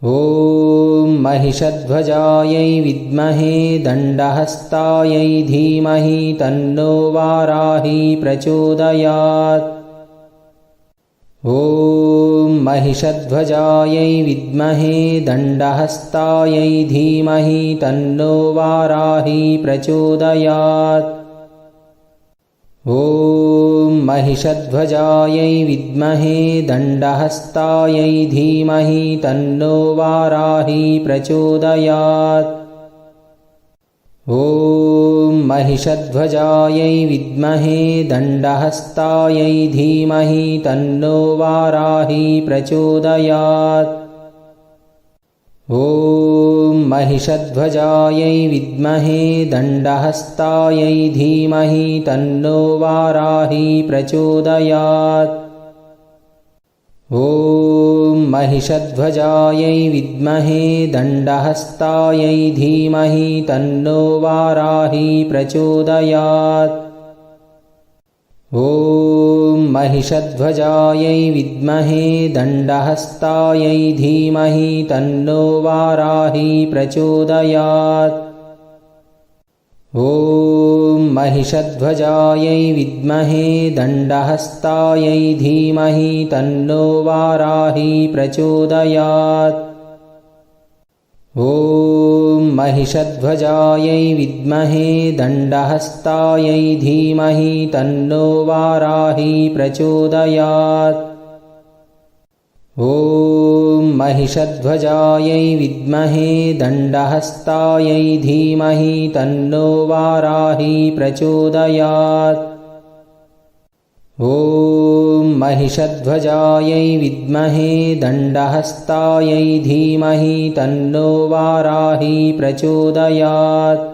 ॐ महिषध्वजायै विद्महे दण्डहस्तायै धीमहि तन्नो वाराही प्रचोदयात्। ॐ महिषध्वजायै विद्महे दण्डहस्तायै धीमहि तन्नो वाराही प्रचोदयात्। ॐ महिषध्वजायै विद्महे दण्डहस्तायै धीमहि तन्नो वाराही प्रचोदयात्। ॐ महिषध्वजायै विद्महे दण्डहस्तायै धीमहि तन्नो वाराही प्रचोदयात्। ॐ महिषध्वजायै विद्महे दण्डहस्तायै धीमहि तन्नो वाराही प्रचोदयात्। ॐ महिषध्वजायै विद्महे दण्डहस्तायै धीमहि तन्नो वाराही प्रचोदयात्। ॐ महिषध्वजायै विद्महे दण्डहस्तायै धीमहि तन्नो वाराही प्रचोदयात्। ॐ महिषध्वजायै विद्महे दण्डहस्तायै धीमहि तन्नो वाराही प्रचोदयात्। ॐ महिषध्वजायै विद्महे दण्डहस्तायै धीमहि तन्नो वाराही प्रचोदयात्। ॐ महिषध्वजायै विद्महे दण्डहस्तायै धीमहि तन्नो वाराही प्रचोदयात्। ॐ महिषध्वजायै विद्महे दण्डहस्तायै धीमहि तन्नो वाराही प्रचोदयात्।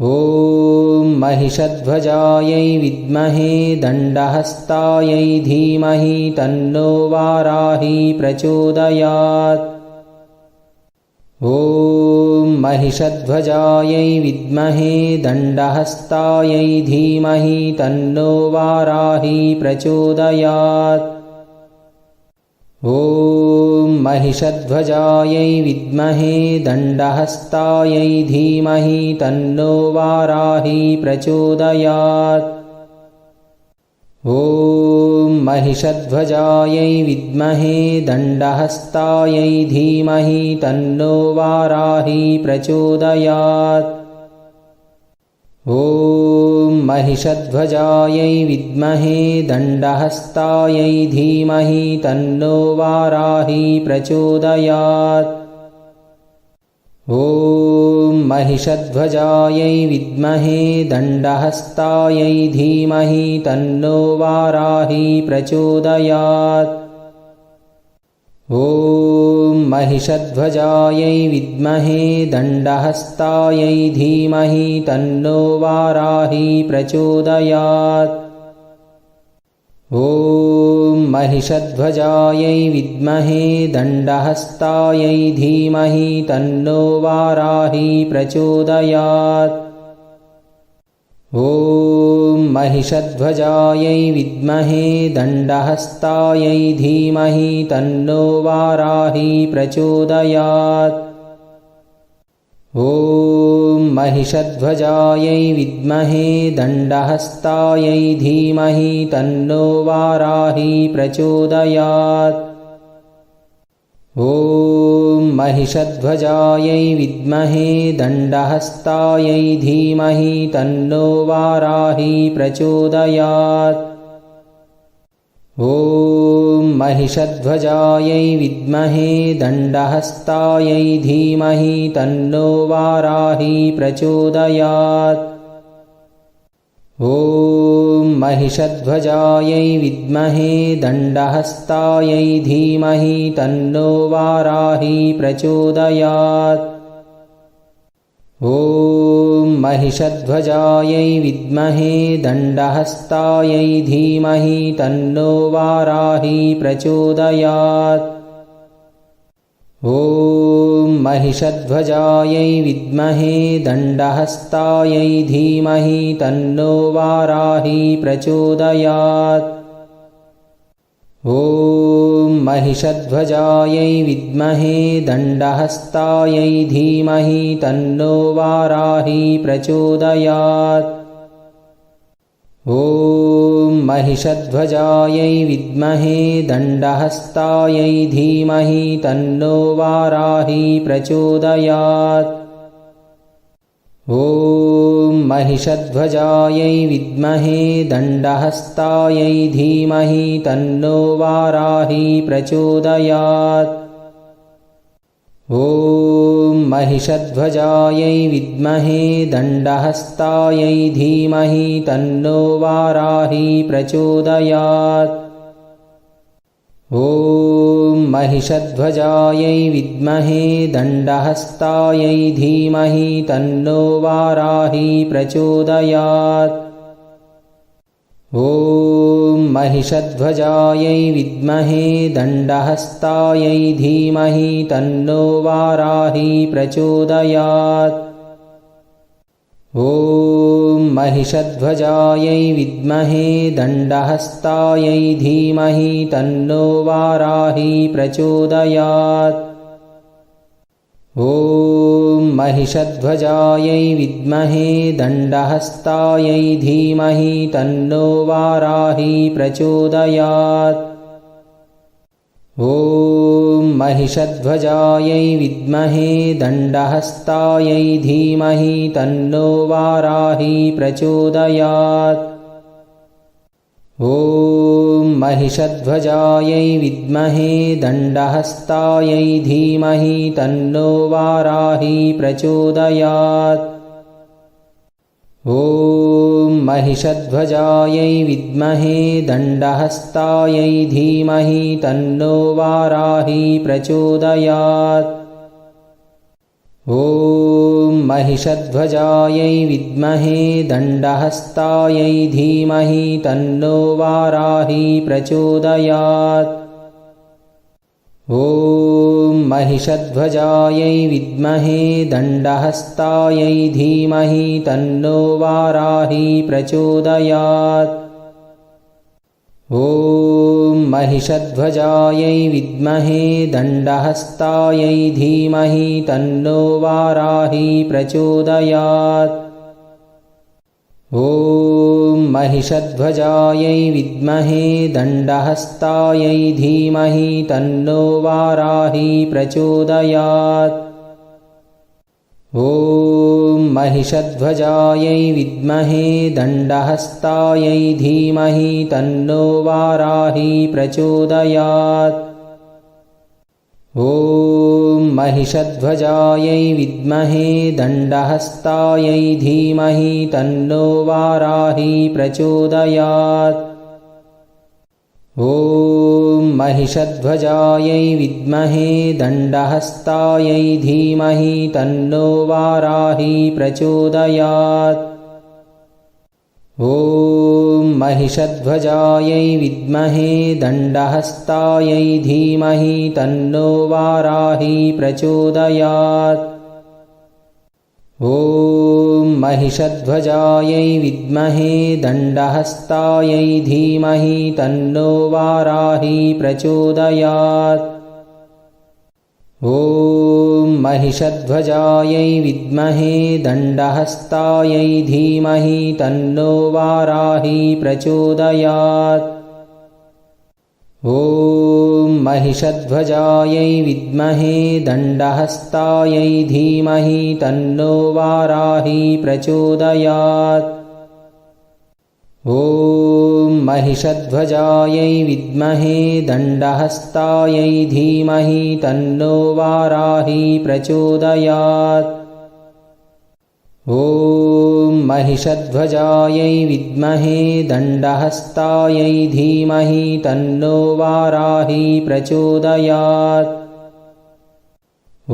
ॐ महिषध्वजायै विद्महे दण्डहस्तायै धीमहि तन्नो वाराही प्रचोदयात्। ॐ महिषध्वजायै विद्महे दण्डहस्तायै धीमहि तन्नो वाराही प्रचोदयात्। ॐ महिषध्वजायै विद्महे दण्डहस्तायै धीमहि तन्नो वाराही प्रचोदयात्। ॐ महिषध्वजायै विद्महे दण्डहस्तायै धीमहि तन्नो वाराही प्रचोदयात्। ॐ महिषध्वजायै विद्महे दण्डहस्तायै धीमहि तन्नो वाराही प्रचोदयात्। ॐ महिषध्वजायै विद्महे दण्डहस्तायै धीमहि तन्नो वाराही प्रचोदयात्। ॐ महिषध्वजायै विद्महे दण्डहस्तायै धीमहि तन्नो वाराही प्रचोदयात्। ॐ महिषध्वजायै विद्महे दण्डहस्तायै धीमहि तन्नो वाराही प्रचोदयात्। ॐ महिषध्वजायै विद्महे दण्डहस्तायै धीमहि तन्नो वाराही प्रचोदयात्। ॐ महिषध्वजायै विद्महे दण्डहस्तायै धीमहि तन्नो वाराही प्रचोदयात्। ॐ महिषध्वजायै विद्महे दण्डहस्तायै धीमहि तन्नो वाराही प्रचोदयात्। ॐ महिषध्वजायै विद्महे दण्डहस्तायै धीमहि तन्नो वाराही प्रचोदयात्। ॐ महिषध्वजायै विद्महे दण्डहस्तायै धीमहि तन्नो वाराही प्रचोदयात्। ॐ महिषध्वजायै विद्महे दण्डहस्तायै धीमहि तन्नो वाराही प्रचोदयात्। ॐ महिषध्वजायै विद्महे दण्डहस्तायै धीमहि तन्नो वाराही प्रचोदयात्। ॐ महिषध्वजायै विद्महे दण्डहस्तायै धीमहि तन्नो वाराही प्रचोदयात्। ॐ महिषध्वजायै विद्महे दण्डहस्तायै धीमहि तन्नो वाराही प्रचोदयात्। ॐ महिषध्वजायै विद्महे दण्डहस्तायै धीमहि तन्नो वाराही प्रचोदयात्। ॐ महिषध्वजायै विद्महे दण्डहस्तायै धीमहि तन्नो वाराही प्रचोदयात्। ॐ महिषध्वजायै विद्महे दण्डहस्तायै धीमहि तन्नो वाराही प्रचोदयात्। ॐ महिषध्वजायै विद्महे दण्डहस्तायै धीमहि तन्नो वाराही प्रचोदयात्। ॐ महिषध्वजायै विद्महे दण्डहस्तायै धीमहि तन्नो वाराही प्रचोदयात्। ॐ महिषध्वजायै विद्महे दण्डहस्तायै धीमहि तन्नो वाराही प्रचोदयात्। ॐ महिषध्वजायै विद्महे दण्डहस्तायै धीमहि तन्नो वाराही प्रचोदयात्। ॐ महिषध्वजायै विद्महे दण्डहस्तायै धीमहि तन्नो वाराही प्रचोदयात्। ॐ महिषध्वजायै विद्महे दण्डहस्तायै धीमहि तन्नो वाराही प्रचोदयात्। ॐ महिषध्वजायै विद्महे दण्डहस्तायै धीमहि तन्नो वाराही प्रचोदयात्। ॐ महिषध्वजायै विद्महे दण्डहस्तायै धीमहि तन्नो वाराही प्रचोदयात्। ॐ महिषध्वजायै विद्महे दण्डहस्तायै धीमहि तन्नो वाराही प्रचोदयात्। ॐ महिषध्वजायै विद्महे दण्डहस्तायै धीमहि तन्नो वाराही प्रचोदयात्। ॐ महिषध्वजायै विद्महे दण्डहस्तायै धीमहि तन्नो वाराही प्रचोदयात्। ॐ महिषध्वजायै विद्महे दण्डहस्तायै धीमहि तन्नो वाराही प्रचोदयात्। ॐ महिषध्वजायै विद्महे दण्डहस्तायै धीमहि तन्नो वाराही प्रचोदयात्। ॐ महिषध्वजायै विद्महे दण्डहस्तायै धीमहि तन्नो वाराही प्रचोदयात्। ॐ महिषध्वजायै विद्महे दण्डहस्तायै धीमहि तन्नो वाराही प्रचोदयात्। ॐ महिषध्वजायै विद्महे दण्डहस्तायै धीमहि तन्नो वाराही प्रचोदयात्। ॐ महिषध्वजायै विद्महे दण्डहस्तायै धीमहि तन्नो वाराही प्रचोदयात्। ॐ महिषध्वजायै विद्महे दण्डहस्तायै धीमहि तन्नो वाराही प्रचोदयात्। ॐ महिषध्वजायै विद्महे दण्डहस्तायै धीमहि तन्नो वाराही प्रचोदयात्।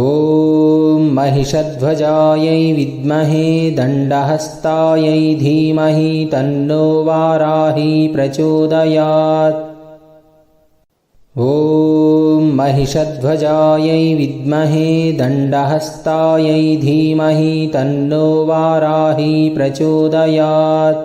ॐ महिषध्वजायै विद्महे दण्डहस्तायै धीमहि तन्नो वाराही प्रचोदयात्। ॐ महिषध्वजायै विद्महे दण्डहस्तायै धीमहि तन्नो वाराही प्रचोदयात्।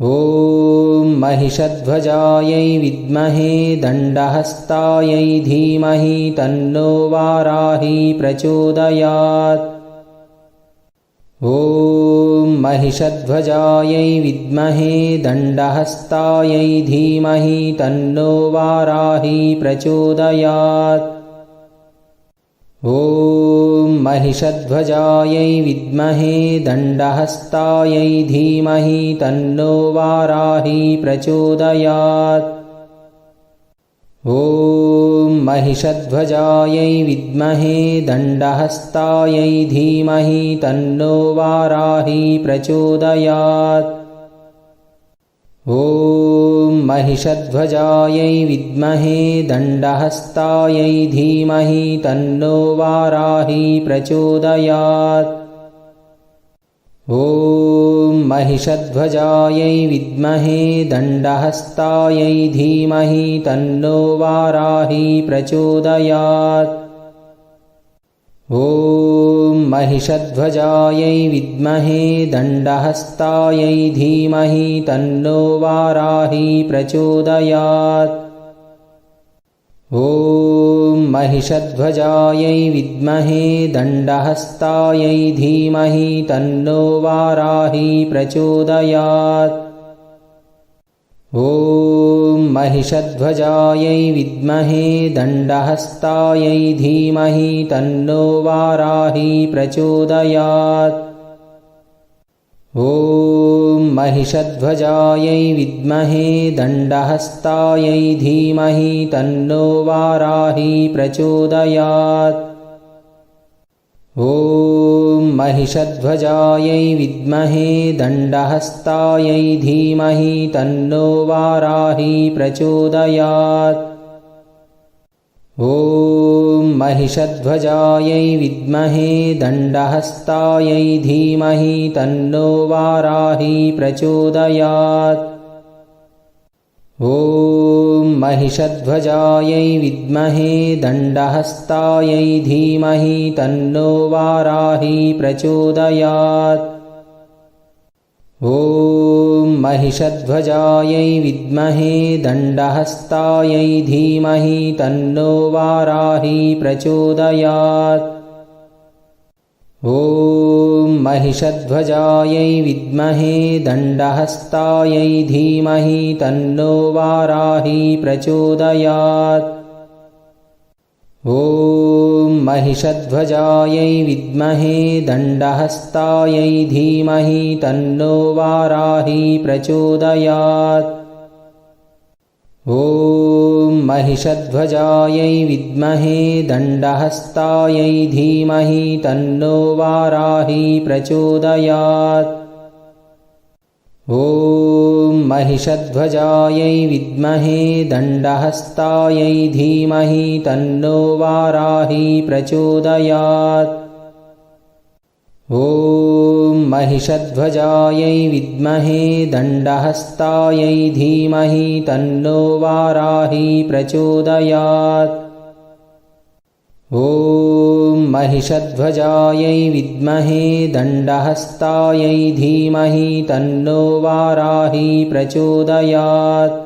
ॐ महिषध्वजायै विद्महे दण्डहस्तायै धीमहि तन्नो वाराही प्रचोदयात्। ॐ महिषध्वजायै विद्महे दण्डहस्तायै धीमहि तन्नो वाराही प्रचोदयात्। ॐ महिषध्वजायै विद्महे दण्डहस्तायै धीमहि तन्नो वाराही प्रचोदयात्। ॐ महिषध्वजायै विद्महे दण्डहस्तायै धीमहि तन्नो वाराही प्रचोदयात्। ॐ महिषध्वजायै विद्महे दण्डहस्तायै धीमहि तन्नो वाराही प्रचोदयात्। ॐ महिषध्वजायै विद्महे दण्डहस्तायै धीमहि तन्नो वाराही प्रचोदयात्। ॐ महिषध्वजायै विद्महे दण्डहस्तायै धीमहि तन्नो वाराही प्रचोदयात्। ॐ महिषध्वजायै विद्महे दण्डहस्तायै धीमहि तन्नो वाराही प्रचोदयात्। ॐ महिषध्वजायै विद्महे दण्डहस्तायै धीमहि तन्नो वाराही प्रचोदयात्। ॐ महिषध्वजायै विद्महे दण्डहस्तायै धीमहि तन्नो वाराही प्रचोदयात्। ॐ महिषध्वजायै विद्महे दण्डहस्तायै धीमहि तन्नो वाराही प्रचोदयात्। ॐ महिषध्वजायै विद्महे दण्डहस्तायै धीमहि तन्नो वाराही प्रचोदयात्। ॐ महिषध्वजायै विद्महे दण्डहस्तायै धीमहि तन्नो वाराही प्रचोदयात्। ॐ महिषध्वजायै विद्महे दण्डहस्तायै धीमहि तन्नो वाराही प्रचोदयात्। ॐ महिषध्वजायै विद्महे दण्डहस्तायै धीमहि तन्नो वाराही प्रचोदयात्। ॐ महिषध्वजायै विद्महे दण्डहस्तायै धीमहि तन्नो वाराही प्रचोदयात्। ॐ महिषध्वजायै विद्महे दण्डहस्तायै धीमहि तन्नो वाराही प्रचोदयात्। ॐ महिषध्वजायै विद्महे दण्डहस्तायै धीमहि तन्नो वाराही प्रचोदयात्। ॐ महिषध्वजायै विद्महे दण्डहस्तायै धीमहि तन्नो वाराही प्रचोदयात्। ॐ महिषध्वजायै विद्महे दण्डहस्तायै धीमहि तन्नो वाराही प्रचोदयात्।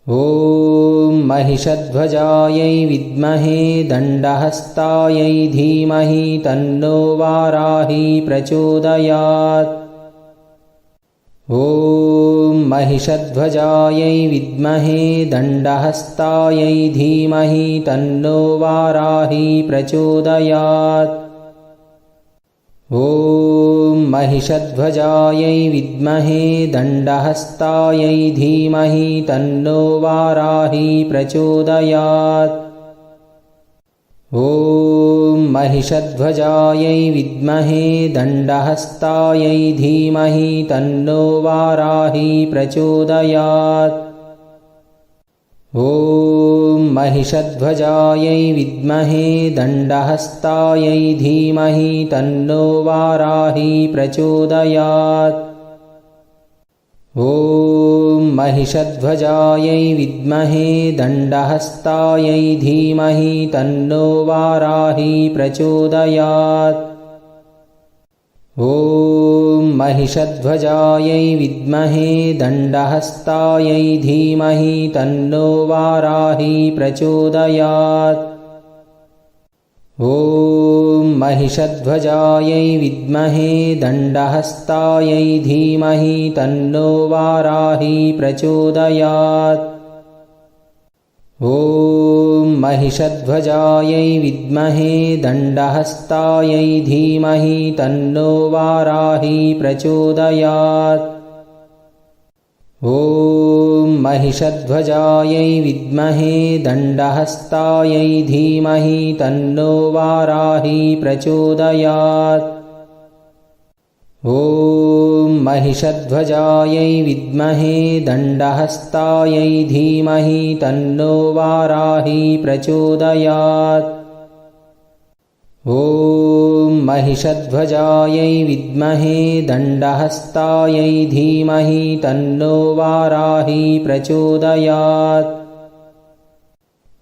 ॐ महिषध्वजायै विद्महे दण्डहस्तायै धीमहि तन्नो वाराही प्रचोदयात्। ॐ महिषध्वजायै विद्महे दण्डहस्तायै धीमहि तन्नो वाराही प्रचोदयात्। ॐ महिषध्वजायै विद्महे दण्डहस्तायै धीमहि तन्नो वाराही प्रचोदयात्। ॐ महिषध्वजायै विद्महे दण्डहस्तायै धीमहि तन्नो वाराही प्रचोदयात्। ॐ महिषध्वजायै विद्महे दण्डहस्तायै धीमहि तन्नो वाराही प्रचोदयात्। ॐ महिषध्वजायै विद्महे दण्डहस्तायै धीमहि तन्नो वाराही प्रचोदयात्। ॐ महिषध्वजायै विद्महे दण्डहस्तायै धीमहि तन्नो वाराही प्रचोदयात्। ॐ महिषध्वजायै विद्महे दण्डहस्तायै धीमहि तन्नो वाराही प्रचोदयात्। ॐ महिषध्वजायै विद्महे दण्डहस्तायै धीमहि तन्नो वाराही प्रचोदयात्। ॐ महिषध्वजायै विद्महे दण्डहस्तायै धीमहि तन्नो वाराही प्रचोदयात्। ॐ महिषध्वजायै विद्महे दण्डहस्तायै धीमहि तन्नो वाराही प्रचोदयात्। ॐ महिषध्वजायै विद्महे दण्डहस्तायै धीमहि तन्नो वाराही प्रचोदयात्।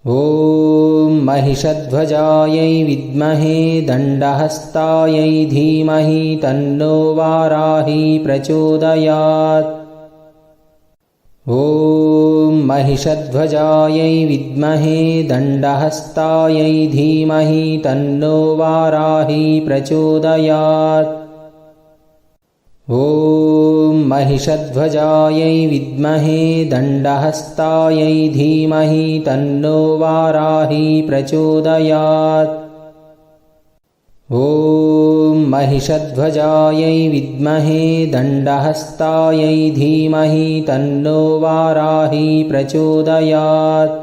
ॐ महिषध्वजायै विद्महे दण्डहस्तायै धीमहि तन्नो वाराही प्रचोदयात्। ॐ महिषध्वजायै विद्महे दण्डहस्तायै धीमहि तन्नो वाराही प्रचोदयात्। ॐ महिषध्वजायै विद्महे दण्डहस्तायै धीमहि तन्नो वाराही प्रचोदयात्। ॐ महिषध्वजायै विद्महे दण्डहस्तायै धीमहि तन्नो वाराही प्रचोदयात्।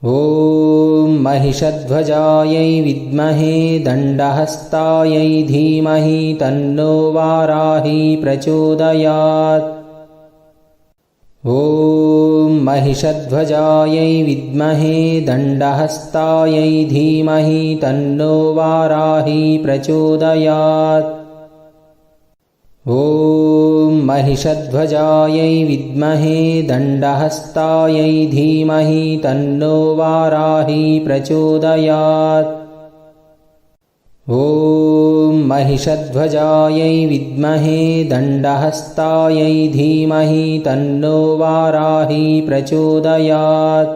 ॐ महिषध्वजायै विद्महे दण्डहस्तायै धीमहि तन्नो वाराही प्रचोदयात्। ॐ महिषध्वजायै विद्महे दण्डहस्तायै धीमहि तन्नो वाराही प्रचोदयात्। ॐ महिषध्वजायै विद्महे दण्डहस्तायै धीमहि तन्नो वाराही प्रचोदयात्। ॐ महिषध्वजायै विद्महे दण्डहस्तायै धीमहि तन्नो वाराही प्रचोदयात्।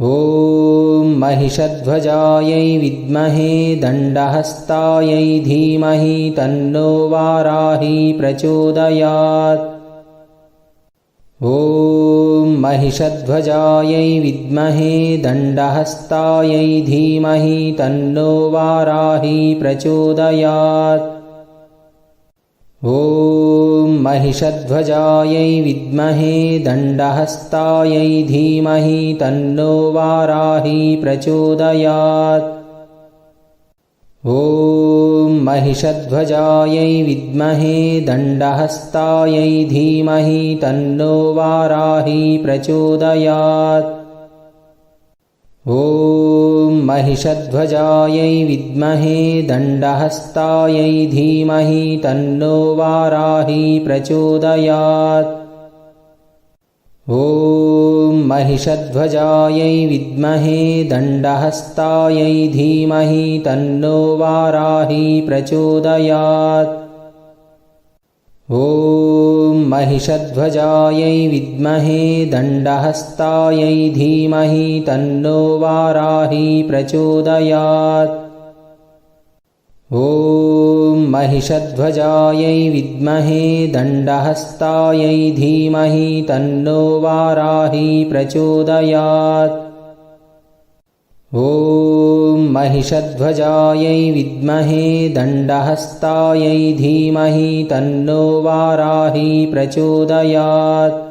ॐ महिषध्वजायै विद्महे दण्डहस्तायै धीमहि तन्नो वाराही प्रचोदयात्। ॐ महिषध्वजायै विद्महे दण्डहस्तायै धीमहि तन्नो वाराही प्रचोदयात्। ॐ महिषध्वजायै विद्महे दण्डहस्तायै धीमहि तन्नो वाराही प्रचोदयात्। ॐ महिषध्वजायै विद्महे दण्डहस्तायै धीमहि तन्नो वाराही प्रचोदयात्। ॐ महिषध्वजायै विद्महे दण्डहस्तायै धीमहि तन्नो वाराही प्रचोदयात्। ॐ महिषध्वजायै विद्महे दण्डहस्तायै धीमहि तन्नो वाराही प्रचोदयात्। ॐ महिषध्वजायै विद्महे दण्डहस्तायै धीमहि तन्नो वाराही प्रचोदयात्। ॐ महिषध्वजायै विद्महे दण्डहस्तायै धीमहि तन्नो वाराही प्रचोदयात्। ॐ महिषध्वजायै विद्महे दण्डहस्तायै धीमहि तन्नो वाराही प्रचोदयात्।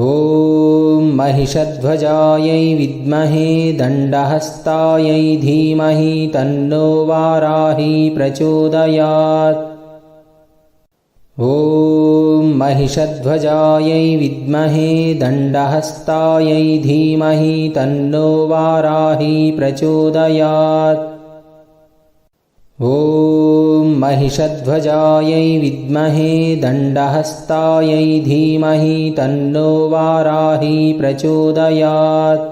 ॐ महिषध्वजायै विद्महे दण्डहस्तायै धीमहि तन्नो वाराही प्रचोदयात्। ॐ महिषध्वजायै विद्महे दण्डहस्तायै धीमहि तन्नो वाराही प्रचोदयात्। ॐ महिषध्वजायै विद्महे दण्डहस्तायै धीमहि तन्नो वाराही प्रचोदयात्।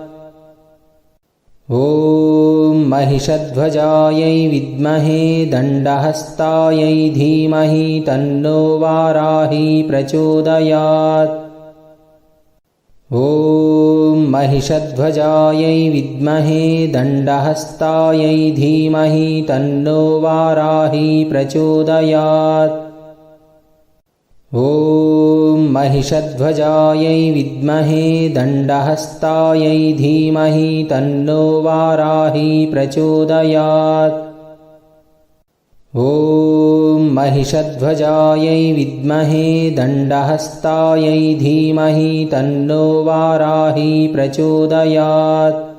ॐ महिषध्वजायै विद्महे दण्डहस्तायै धीमहि तन्नो वाराही प्रचोदयात्। ॐ महिषध्वजायै विद्महे दण्डहस्तायै धीमहि तन्नो वाराही प्रचोदयात्। ॐ महिषध्वजायै विद्महे दण्डहस्तायै धीमहि तन्नो वाराही प्रचोदयात्। ॐ महिषध्वजायै विद्महे दण्डहस्तायै धीमहि तन्नो वाराही प्रचोदयात्।